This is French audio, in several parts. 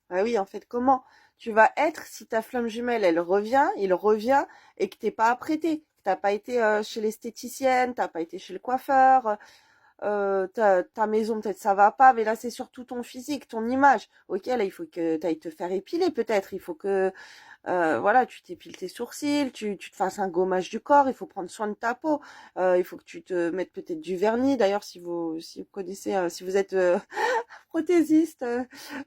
Ah oui, en fait, comment tu vas être si ta flamme jumelle, il revient et que t'es pas apprêté, que t'as pas été chez l'esthéticienne, t'as pas été chez le coiffeur, ta maison peut-être ça va pas, mais là c'est surtout ton physique, ton image. Ok, là il faut que tu ailles te faire épiler peut-être, il faut que voilà, tu t'épiles tes sourcils, tu te fasses un gommage du corps, il faut prendre soin de ta peau, il faut que tu te mettes peut-être du vernis. D'ailleurs, si vous connaissez, si vous êtes prothésiste,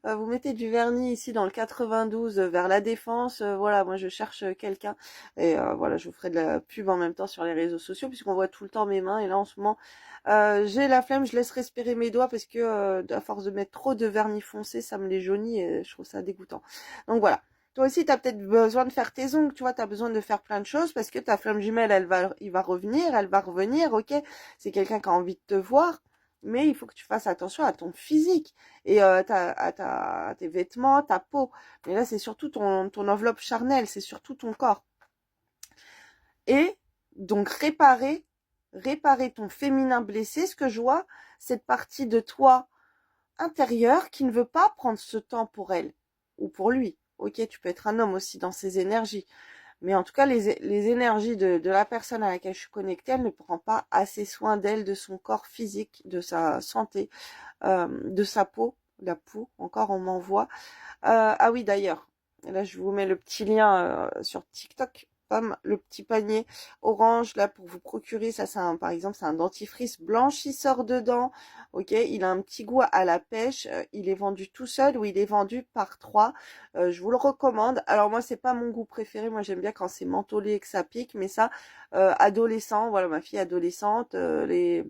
vous mettez du vernis ici dans le 92 vers la Défense. Voilà, moi je cherche quelqu'un et voilà, je vous ferai de la pub en même temps sur les réseaux sociaux puisqu'on voit tout le temps mes mains et là en ce moment j'ai la flemme, je laisse respirer mes doigts parce que à force de mettre trop de vernis foncé, ça me les jaunit et je trouve ça dégoûtant. Donc voilà. Toi aussi, tu as peut-être besoin de faire tes ongles, tu vois, tu as besoin de faire plein de choses parce que ta flamme jumelle, il va revenir, elle va revenir, ok. C'est quelqu'un qui a envie de te voir, mais il faut que tu fasses attention à ton physique et à tes vêtements, ta peau. Mais là, c'est surtout ton enveloppe charnelle, c'est surtout ton corps. Et donc réparer ton féminin blessé, ce que je vois, cette partie de toi intérieure qui ne veut pas prendre ce temps pour elle ou pour lui. Ok, tu peux être un homme aussi dans ses énergies. Mais en tout cas, les énergies de la personne à laquelle je suis connectée, elle ne prend pas assez soin d'elle, de son corps physique, de sa santé, de sa peau. La peau, encore on m'envoie. Ah oui, d'ailleurs, là je vous mets le petit lien sur TikTok. Pam, le petit panier orange là pour vous procurer ça, par exemple c'est un dentifrice blanchisseur de dents. Ok, il a un petit goût à la pêche. Il est vendu tout seul ou il est vendu par trois. Je vous le recommande. Alors moi c'est pas mon goût préféré. Moi j'aime bien quand c'est mentholé et que ça pique, mais ça adolescent. Voilà, ma fille adolescente, les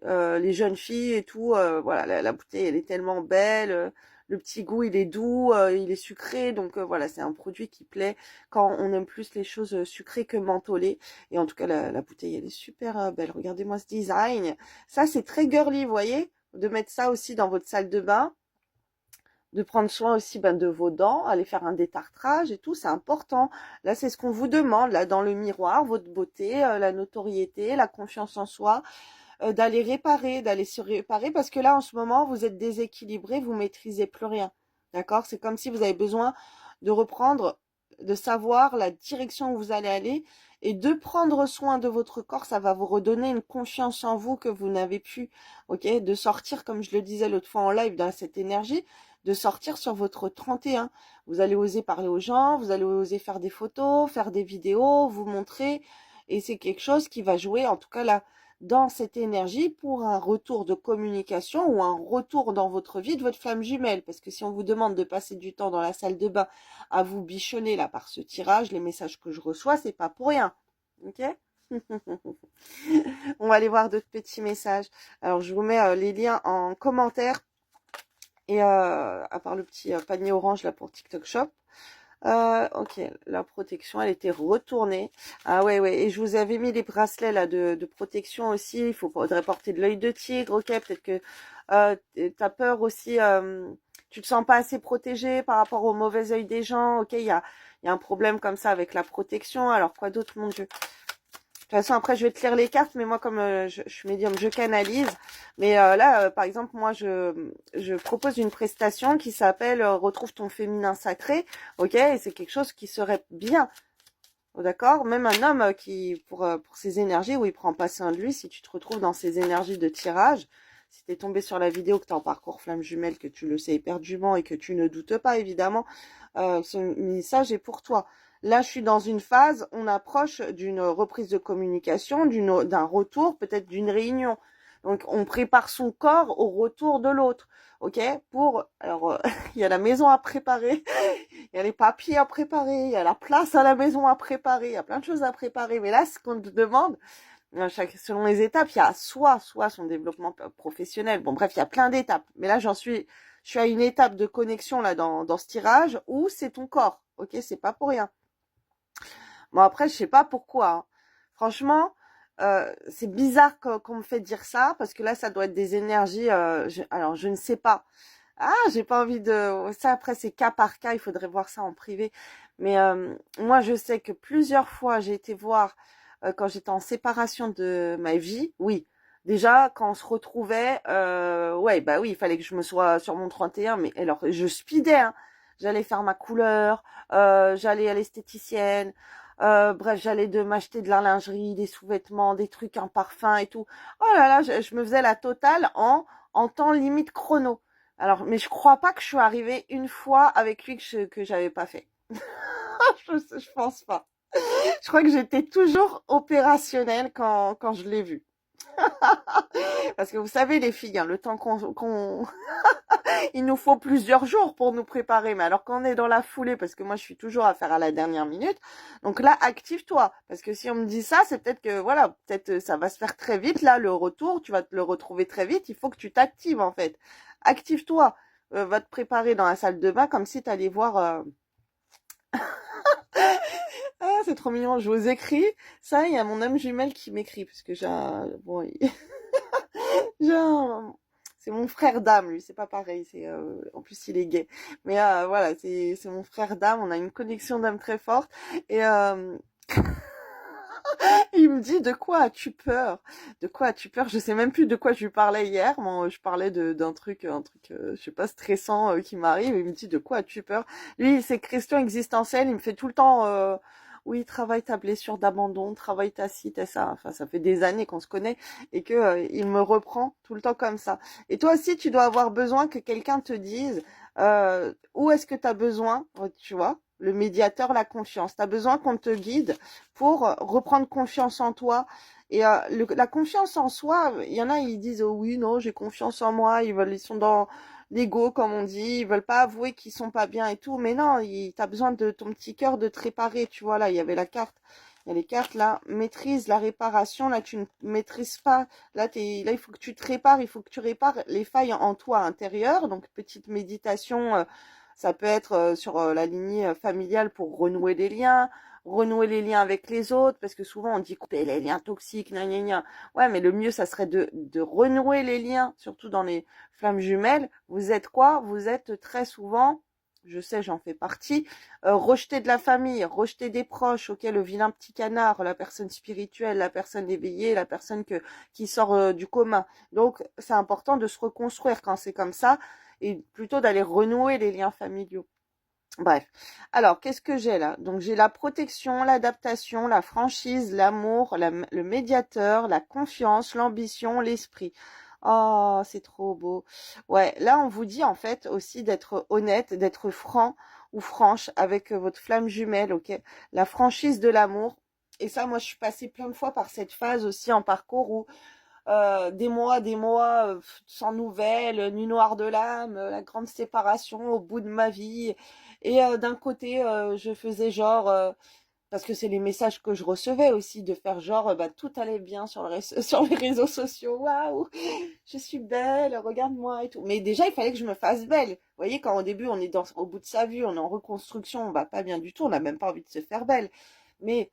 jeunes filles et tout. Voilà, la bouteille elle est tellement belle. Le petit goût il est doux, il est sucré. Donc voilà, c'est un produit qui plaît quand on aime plus les choses sucrées que mentholées. Et en tout cas, la bouteille elle est super belle. Regardez-moi ce design. Ça c'est très girly, vous voyez. De mettre ça aussi dans votre salle de bain. De prendre soin aussi de vos dents, aller faire un détartrage et tout, c'est important. Là, c'est ce qu'on vous demande, là, dans le miroir, votre beauté, la notoriété, la confiance en soi, d'aller réparer, d'aller se réparer, parce que là, en ce moment, vous êtes déséquilibré, vous maîtrisez plus rien. D'accord? C'est comme si vous avez besoin de reprendre, de savoir la direction où vous allez aller et de prendre soin de votre corps. Ça va vous redonner une confiance en vous que vous n'avez plus. Ok? De sortir, comme je le disais l'autre fois en live, dans cette énergie, de sortir sur votre 31. Vous allez oser parler aux gens, vous allez oser faire des photos, faire des vidéos, vous montrer. Et c'est quelque chose qui va jouer, en tout cas là, dans cette énergie pour un retour de communication ou un retour dans votre vie de votre flamme jumelle. Parce que si on vous demande de passer du temps dans la salle de bain à vous bichonner là par ce tirage, les messages que je reçois, c'est pas pour rien. Ok? On va aller voir d'autres petits messages. Alors je vous mets les liens en commentaire et à part le petit panier orange là pour TikTok Shop. Ok, la protection, elle était retournée. Ah ouais, ouais. Et je vous avais mis les bracelets là de protection aussi. Faudrait porter de l'œil de tigre. Ok, peut-être que t'as peur aussi. Tu te sens pas assez protégé par rapport au mauvais œil des gens. Ok, il y a un problème comme ça avec la protection. Alors quoi d'autre, mon Dieu? De toute façon, après, je vais te lire les cartes, mais moi, comme je suis médium, je canalise. Mais là, par exemple, moi, je propose une prestation qui s'appelle Retrouve ton féminin sacré. Ok, et c'est quelque chose qui serait bien. D'accord? Même un homme qui, pour ses énergies, où il prend pas soin de lui, si tu te retrouves dans ces énergies de tirage, si t'es tombé sur la vidéo, que t'es en parcours flamme jumelle, que tu le sais éperdument et que tu ne doutes pas, évidemment, ce message est pour toi. Là, je suis dans une phase, on approche d'une reprise de communication, d'un retour, peut-être d'une réunion. Donc, on prépare son corps au retour de l'autre. Ok? Alors, il y a la maison à préparer, il y a les papiers à préparer, il y a la place à la maison à préparer, il y a plein de choses à préparer. Mais là, ce qu'on te demande, selon les étapes, il y a soit son développement professionnel. Bon, bref, il y a plein d'étapes. Mais là, je suis à une étape de connexion là dans ce tirage où c'est ton corps. Ok, c'est pas pour rien. Bon, après, je sais pas pourquoi. Hein. Franchement, c'est bizarre qu'on me fait dire ça parce que là, ça doit être des énergies. Alors, je ne sais pas. Ah, j'ai pas envie de. Ça, après, c'est cas par cas. Il faudrait voir ça en privé. Mais moi, je sais que plusieurs fois, j'ai été voir quand j'étais en séparation de ma vie. Oui, déjà, quand on se retrouvait, ouais, bah oui, il fallait que je me sois sur mon 31. Mais alors, je speedais. Hein. j'allais faire ma couleur, j'allais à l'esthéticienne, bref, j'allais m'acheter de la lingerie, des sous-vêtements, des trucs, un parfum et tout. Oh là là, je me faisais la totale en temps limite chrono. Alors, mais je crois pas que je suis arrivée une fois avec lui que j'avais pas fait. Je pense pas. Je crois que j'étais toujours opérationnelle quand je l'ai vu. Parce que vous savez, les filles, hein, le temps il nous faut plusieurs jours pour nous préparer. Mais alors quand on est dans la foulée, parce que moi je suis toujours à faire à la dernière minute, donc là, active-toi. Parce que si on me dit ça, c'est peut-être que, voilà, peut-être ça va se faire très vite. Là, le retour, tu vas te le retrouver très vite. Il faut que tu t'actives, en fait. Active-toi. Va te préparer dans la salle de bain comme si tu allais voir... Ah, c'est trop mignon. Je vous écris. Ça, il y a mon âme jumelle qui m'écrit. Parce que j'ai un... Bon, j'ai un... C'est mon frère d'âme, lui, c'est pas pareil. En plus, il est gay. Mais voilà, c'est mon frère d'âme. On a une connexion d'âme très forte. Et il me dit, de quoi as-tu peur? De quoi as-tu peur? Je sais même plus de quoi je lui parlais hier. Moi, je parlais d'un truc, je sais pas, stressant qui m'arrive. Il me dit, de quoi as-tu peur? Lui, c'est question existentielle. Il me fait tout le temps, oui, travaille ta blessure d'abandon, travaille ta ci, ta ça. Enfin, ça fait des années qu'on se connaît et que il me reprend tout le temps comme ça. Et toi aussi, tu dois avoir besoin que quelqu'un te dise où est-ce que tu as besoin, tu vois, le médiateur, la confiance. Tu as besoin qu'on te guide pour reprendre confiance en toi. Et la confiance en soi, il y en a, ils disent oh oui, non, j'ai confiance en moi, ils sont dans l'ego, comme on dit, ils veulent pas avouer qu'ils sont pas bien et tout. Mais non, t'as besoin de ton petit cœur de te réparer, tu vois, là, il y avait la carte. Il y a les cartes là, maîtrise la réparation, là tu ne maîtrises pas, là il faut que tu te répares, il faut que tu répares les failles en toi intérieure, donc petite méditation, ça peut être sur la lignée familiale pour renouer les liens avec les autres, parce que souvent on dit couper les liens toxiques, gna gna gna. Ouais, mais le mieux ça serait de renouer les liens, surtout dans les flammes jumelles. Vous êtes quoi? Vous êtes très souvent, je sais, j'en fais partie, rejeté de la famille, rejeté des proches, ok, le vilain petit canard, la personne spirituelle, la personne éveillée, la personne qui sort du commun. Donc c'est important de se reconstruire quand c'est comme ça et plutôt d'aller renouer les liens familiaux. Bref. Alors, qu'est-ce que j'ai là? Donc, j'ai la protection, l'adaptation, la franchise, l'amour, le médiateur, la confiance, l'ambition, l'esprit. Oh, c'est trop beau. Ouais, là, on vous dit en fait aussi d'être honnête, d'être franc ou franche avec votre flamme jumelle, ok? La franchise de l'amour. Et ça, moi, je suis passée plein de fois par cette phase aussi en parcours où des mois sans nouvelles, nuit noire de l'âme, la grande séparation au bout de ma vie. Et d'un côté, je faisais genre, parce que c'est les messages que je recevais aussi, de faire genre, bah, tout allait bien sur, sur les réseaux sociaux. Waouh, je suis belle, regarde-moi et tout. Mais déjà, il fallait que je me fasse belle. Vous voyez, quand au début, on est au bout de sa vie, on est en reconstruction, on va pas bien du tout, on n'a même pas envie de se faire belle. Mais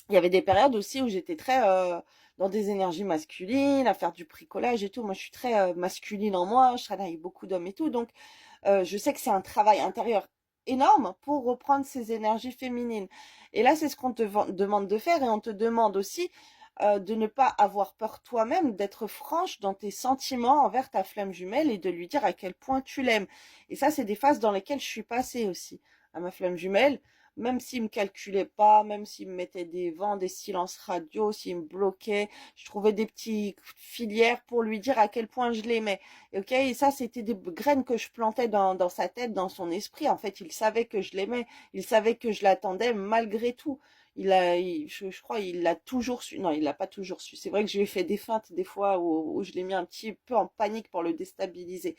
il y avait des périodes aussi où j'étais très dans des énergies masculines, à faire du bricolage et tout. Moi, je suis très masculine en moi, je travaille avec beaucoup d'hommes et tout. Donc, je sais que c'est un travail intérieur énorme pour reprendre ces énergies féminines. Et là, c'est ce qu'on te demande de faire et on te demande aussi de ne pas avoir peur toi-même, d'être franche dans tes sentiments envers ta flamme jumelle et de lui dire à quel point tu l'aimes. Et ça, c'est des phases dans lesquelles je suis passée aussi à ma flamme jumelle. Même s'il me calculait pas, même s'il me mettait des vents, des silences radio, s'il me bloquait, je trouvais des petits filières pour lui dire à quel point je l'aimais. Ok, et ça, c'était des graines que je plantais dans sa tête, dans son esprit. En fait, il savait que je l'aimais, il savait que je l'attendais malgré tout. Je crois, il l'a toujours su. Non, il l'a pas toujours su. C'est vrai que je lui ai fait des feintes des fois où je l'ai mis un petit peu en panique pour le déstabiliser.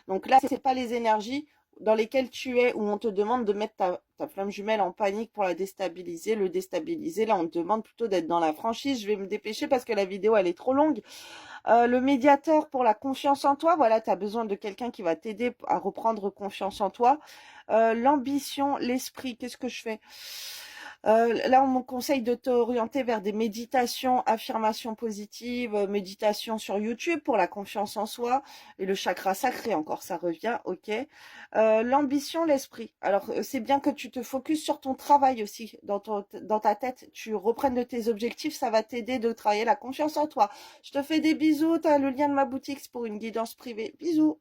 Donc là, c'est pas les énergies dans lesquelles tu es, où on te demande de mettre ta flamme jumelle en panique pour la déstabiliser, le déstabiliser. Là, on te demande plutôt d'être dans la franchise. Je vais me dépêcher parce que la vidéo, elle est trop longue. Le médiateur pour la confiance en toi, voilà, tu as besoin de quelqu'un qui va t'aider à reprendre confiance en toi. L'ambition, l'esprit, qu'est-ce que je fais? Là, on me conseille de t'orienter vers des méditations, affirmations positives, méditations sur YouTube pour la confiance en soi et le chakra sacré encore, ça revient, ok. L'ambition, l'esprit. Alors, c'est bien que tu te focuses sur ton travail aussi, dans ta tête. Tu reprennes de tes objectifs, ça va t'aider de travailler la confiance en toi. Je te fais des bisous, tu as le lien de ma boutique pour une guidance privée. Bisous.